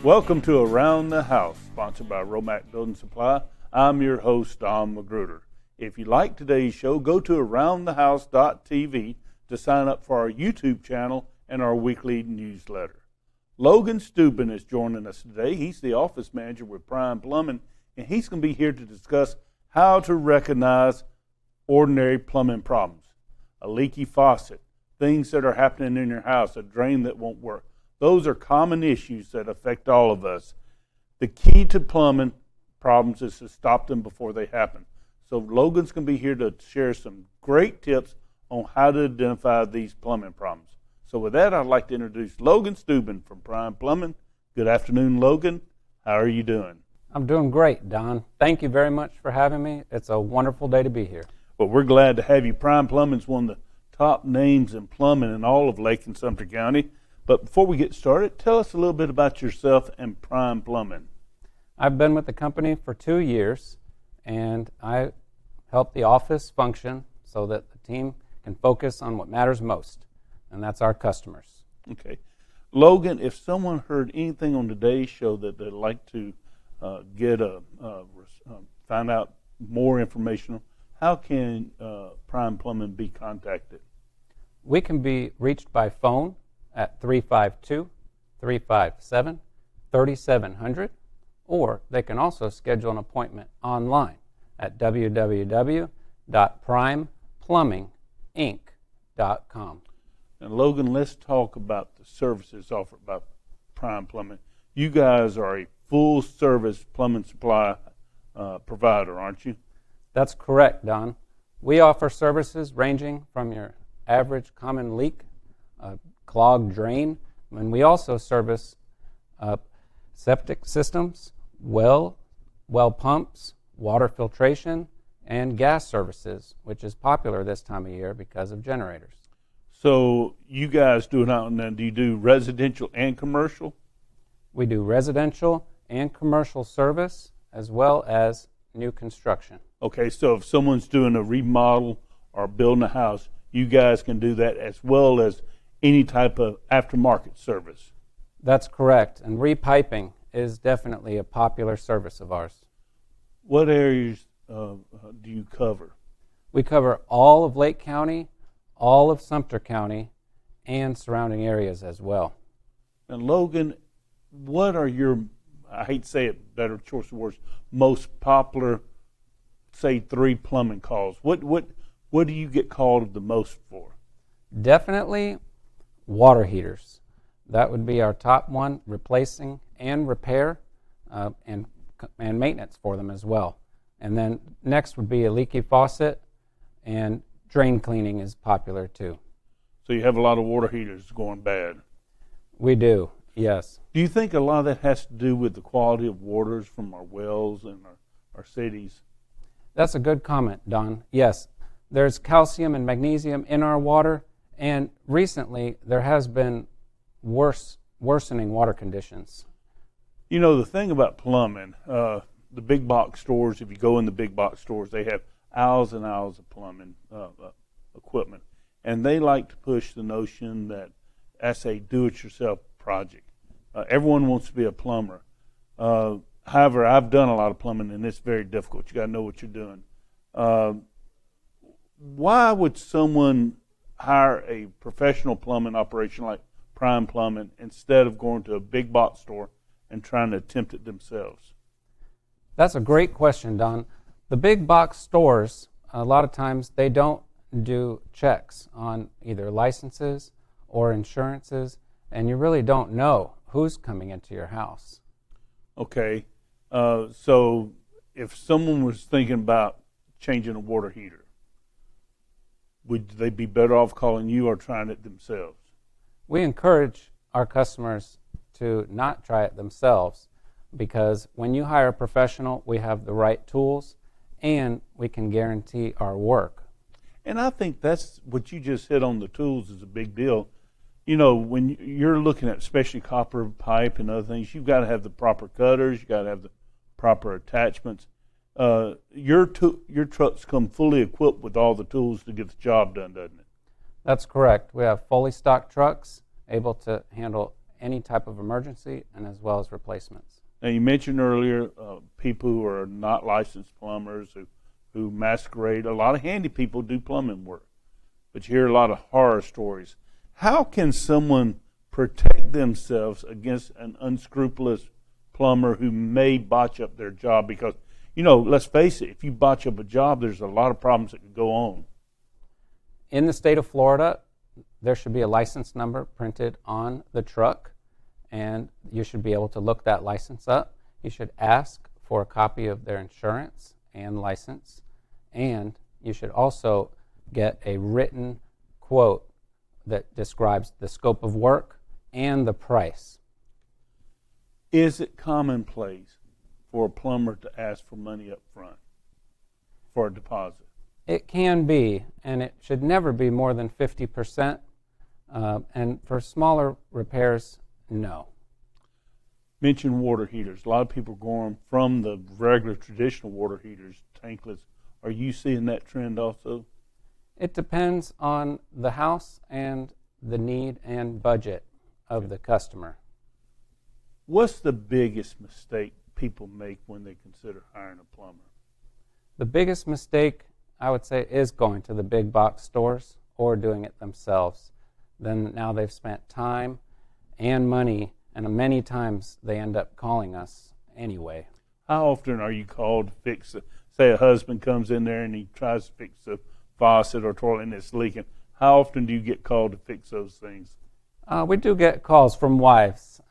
Welcome to Around the House, sponsored by Romac Building Supply. I'm your host, Don Magruder. If you like today's show, go to aroundthehouse.tv to sign up for our YouTube channel and our weekly newsletter. Logan Steuben is joining us today. He's the office manager with Prime Plumbing, and he's going to be here to discuss how to recognize ordinary plumbing problems. A leaky faucet, things that are happening in your house, a drain that won't work. Those are common issues that affect all of us. The key to plumbing problems is to stop them before they happen. So Logan's going to be here to share some great tips on how to identify these plumbing problems. So with that, I'd like to introduce Logan Steuben from Prime Plumbing. Good afternoon, Logan. How are you doing? I'm doing great, Don. Thank you very much for having me. It's a wonderful day to be here. Well, we're glad to have you. Prime Plumbing is one of the top names in plumbing in all of Lake and Sumter County. But before we get started, tell us a little bit about yourself and Prime Plumbing. I've been with the company for 2 years, and I help the office function so that the team can focus on what matters most, and that's our customers. Okay. Logan, if someone heard anything on today's show that they'd like to find out more information, how can Prime Plumbing be contacted? We can be reached by phone at 352-357-3700, or they can also schedule an appointment online at www.primeplumbinginc.com. And Logan, let's talk about the services offered by Prime Plumbing. You guys are a full-service plumbing supply provider, aren't you? That's correct, Don. We offer services ranging from your average common leak, clogged drain, and we also service septic systems, well pumps, water filtration, and gas services, which is popular this time of year because of generators. So you guys do it out, and then do you do residential and commercial? We do residential and commercial service as well as new construction. Okay, so if someone's doing a remodel or building a house, you guys can do that as well as any type of aftermarket service. That's correct, and repiping is definitely a popular service of ours. What areas do you cover? We cover all of Lake County, all of Sumter County, and surrounding areas as well. And Logan, what are your, I hate to say it, better choice of words, most popular, say, 3 plumbing calls? What do you get called the most for? Definitely water heaters. That would be our top one, replacing and repair and maintenance for them as well. And then next would be a leaky faucet, and drain cleaning is popular too. So you have a lot of water heaters going bad. We do, yes. Do you think a lot of that has to do with the quality of waters from our wells and our cities? That's a good comment, Don. Yes, there's calcium and magnesium in our water, and recently there has been worsening water conditions. You know, the thing about plumbing, the big box stores, if you go in the big box stores, they have aisles and aisles of plumbing equipment. And they like to push the notion that that's a do-it-yourself project. Everyone wants to be a plumber. However, I've done a lot of plumbing, and it's very difficult. You got to know what you're doing. Why would someone hire a professional plumbing operation like Prime Plumbing instead of going to a big box store and trying to attempt it themselves? That's a great question, Don. The big box stores, a lot of times, they don't do checks on either licenses or insurances, and you really don't know who's coming into your house. Okay, so if someone was thinking about changing a water heater, would they be better off calling you or trying it themselves? We encourage our customers to not try it themselves, because when you hire a professional, we have the right tools and we can guarantee our work. And I think that's what you just hit on, the tools is a big deal. You know, when you're looking at especially copper pipe and other things, you've got to have the proper cutters, you've got to have the proper attachments. Your trucks come fully equipped with all the tools to get the job done, doesn't it? That's correct. We have fully stocked trucks able to handle any type of emergency and as well as replacements. Now, you mentioned earlier people who are not licensed plumbers who masquerade. A lot of handy people do plumbing work, but you hear a lot of horror stories. How can someone protect themselves against an unscrupulous plumber who may botch up their job? Because, let's face it, if you botch up a job, there's a lot of problems that could go on. In the state of Florida, there should be a license number printed on the truck, and you should be able to look that license up. You should ask for a copy of their insurance and license, and you should also get a written quote that describes the scope of work and the price. Is it commonplace for a plumber to ask for money up front for a deposit? It can be, and it should never be more than 50%. And for smaller repairs, no. Mention water heaters. A lot of people going from the regular traditional water heaters, tankless. Are you seeing that trend also? It depends on the house and the need and budget of the customer. What's the biggest mistake people make when they consider hiring a plumber? The biggest mistake, I would say, is going to the big box stores or doing it themselves. Then now they've spent time and money, and many times they end up calling us anyway. How often are you called to fix say a husband comes in there and he tries to fix a faucet or toilet and it's leaking? How often do you get called to fix those things? We do get calls from wives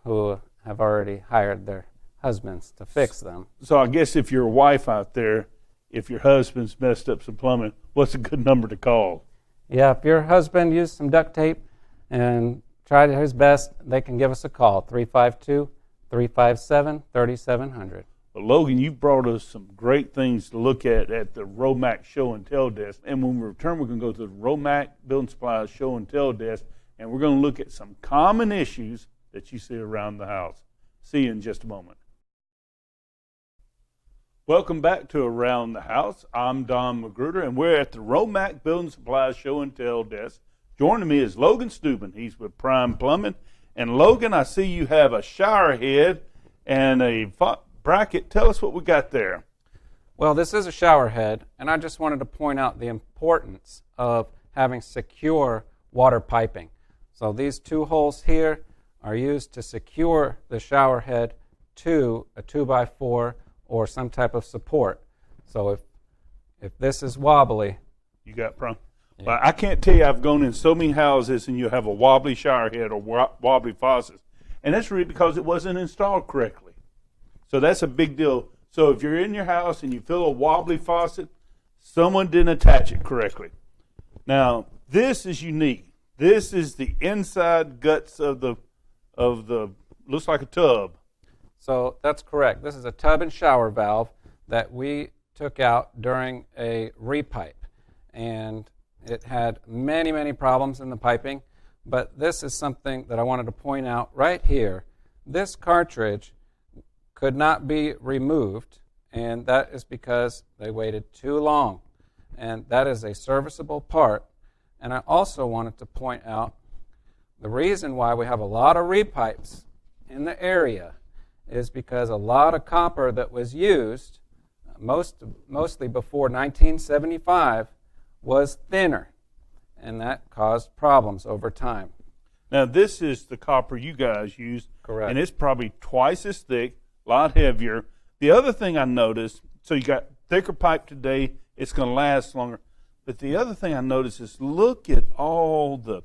who have already hired their husbands to fix them. So I guess if you're a wife out there, if your husband's messed up some plumbing, what's a good number to call? Yeah, if your husband used some duct tape and tried his best, they can give us a call, 352-357-3700. Well, Logan, you've brought us some great things to look at the Romac Show and Tell Desk. And when we return, we're going to go to the Romac Building Supplies Show and Tell Desk, and we're going to look at some common issues that you see around the house. See you in just a moment. Welcome back to Around the House. I'm Don Magruder, and we're at the Romac Building Supplies Show and Tell Desk. Joining me is Logan Steuben. He's with Prime Plumbing. And Logan, I see you have a shower head and a bracket. Tell us what we got there. Well, this is a shower head, and I just wanted to point out the importance of having secure water piping. So these two holes here are used to secure the shower head to a 2x4 or some type of support. So if this is wobbly, you got problem. Yeah. But I can't tell you, I've gone in so many houses and you have a wobbly shower head or wobbly faucets, and that's really because it wasn't installed correctly. So that's a big deal. So if you're in your house and you feel a wobbly faucet, someone didn't attach it correctly. Now this is unique. This is the inside guts of the looks like a tub. So that's correct. This is a tub and shower valve that we took out during a repipe, and it had many, many problems in the piping, but this is something that I wanted to point out right here. This cartridge could not be removed, and that is because they waited too long, and that is a serviceable part. And I also wanted to point out the reason why we have a lot of repipes in the area is because a lot of copper that was used, mostly before 1975, was thinner, and that caused problems over time. Now this is the copper you guys use. Correct. And it's probably twice as thick, a lot heavier. The other thing I noticed, so you got thicker pipe today, it's going to last longer. But the other thing I noticed is look at all the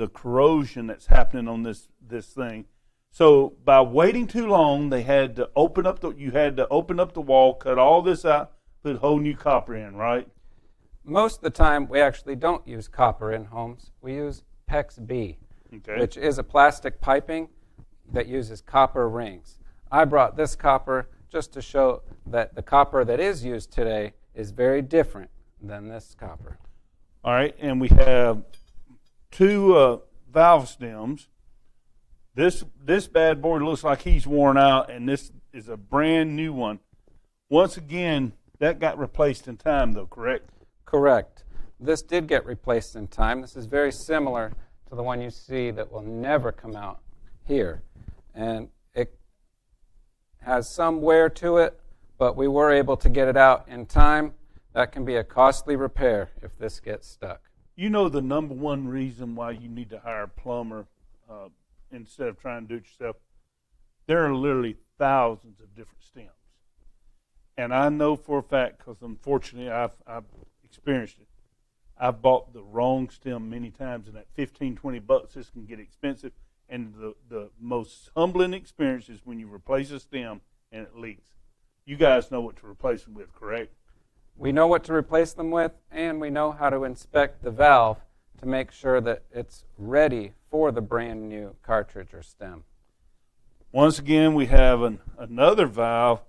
corrosion that's happening on this thing. So by waiting too long, you had to open up the wall, cut all this out, put whole new copper in, right? Most of the time, we actually don't use copper in homes. We use PEX B, Okay. which is a plastic piping that uses copper rings. I brought this copper just to show that the copper that is used today is very different than this copper. All right, and we have two valve stems. This bad boy looks like he's worn out, and this is a brand new one. Once again, that got replaced in time, though, correct? Correct. This did get replaced in time. This is very similar to the one you see that will never come out here. And it has some wear to it, but we were able to get it out in time. That can be a costly repair if this gets stuck. You know the number one reason why you need to hire a plumber instead of trying to do it yourself? There are literally thousands of different stems. And I know for a fact, because unfortunately I've experienced it, I've bought the wrong stem many times, and at $15, $20, this can get expensive. And the most humbling experience is when you replace a stem and it leaks. You guys know what to replace them with, correct? We know what to replace them with, and we know how to inspect the valve to make sure that it's ready for the brand new cartridge or stem. Once again, we have another valve,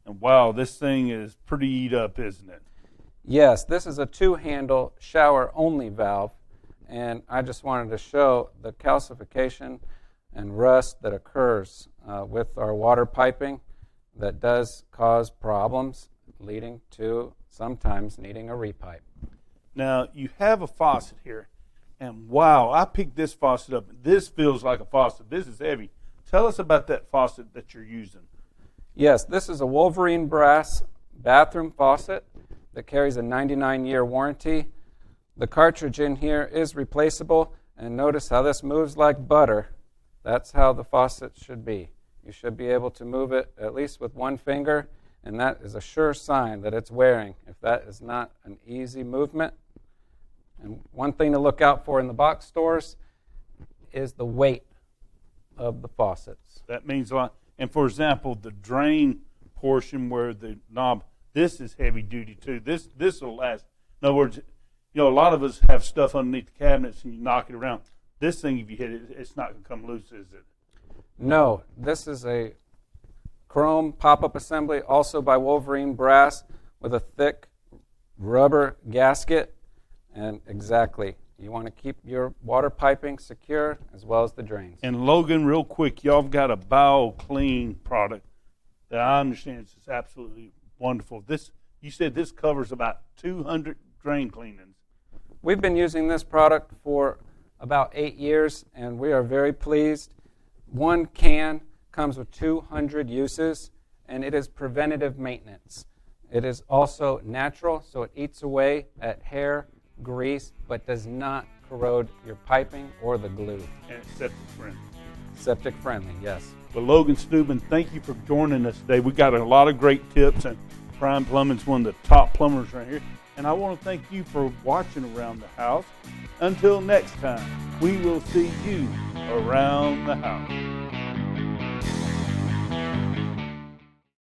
and wow, this thing is pretty eat up, isn't it? Yes, this is a two-handle shower-only valve, and I just wanted to show the calcification and rust that occurs with our water piping that does cause problems, leading to sometimes needing a repipe. Now, you have a faucet here, and wow, I picked this faucet up. This feels like a faucet. This is heavy. Tell us about that faucet that you're using. Yes, this is a Wolverine brass bathroom faucet that carries a 99-year warranty. The cartridge in here is replaceable, and notice how this moves like butter. That's how the faucet should be. You should be able to move it at least with one finger, and that is a sure sign that it's wearing, if that is not an easy movement. And one thing to look out for in the box stores is the weight of the faucets. That means a lot. And for example, the drain portion where the knob, this is heavy duty too. This will last. In other words, a lot of us have stuff underneath the cabinets and you knock it around. This thing, if you hit it, it's not going to come loose, is it? No, this is a chrome pop-up assembly, also by Wolverine brass, with a thick rubber gasket. And exactly, you want to keep your water piping secure as well as the drains. And Logan, real quick, y'all have got a bowel clean product that I understand is absolutely wonderful. You said this covers about 200 drain cleanings. We've been using this product for about 8 years, and we are very pleased. One can comes with 200 uses, and it is preventative maintenance. It is also natural, so it eats away at hair, grease, but does not corrode your piping or the glue. And it's septic friendly. Septic friendly, yes. Well, Logan Steuben, thank you for joining us today. We got a lot of great tips, and Prime Plumbing is one of the top plumbers right here. And I want to thank you for watching Around the House. Until next time, we will see you around the house.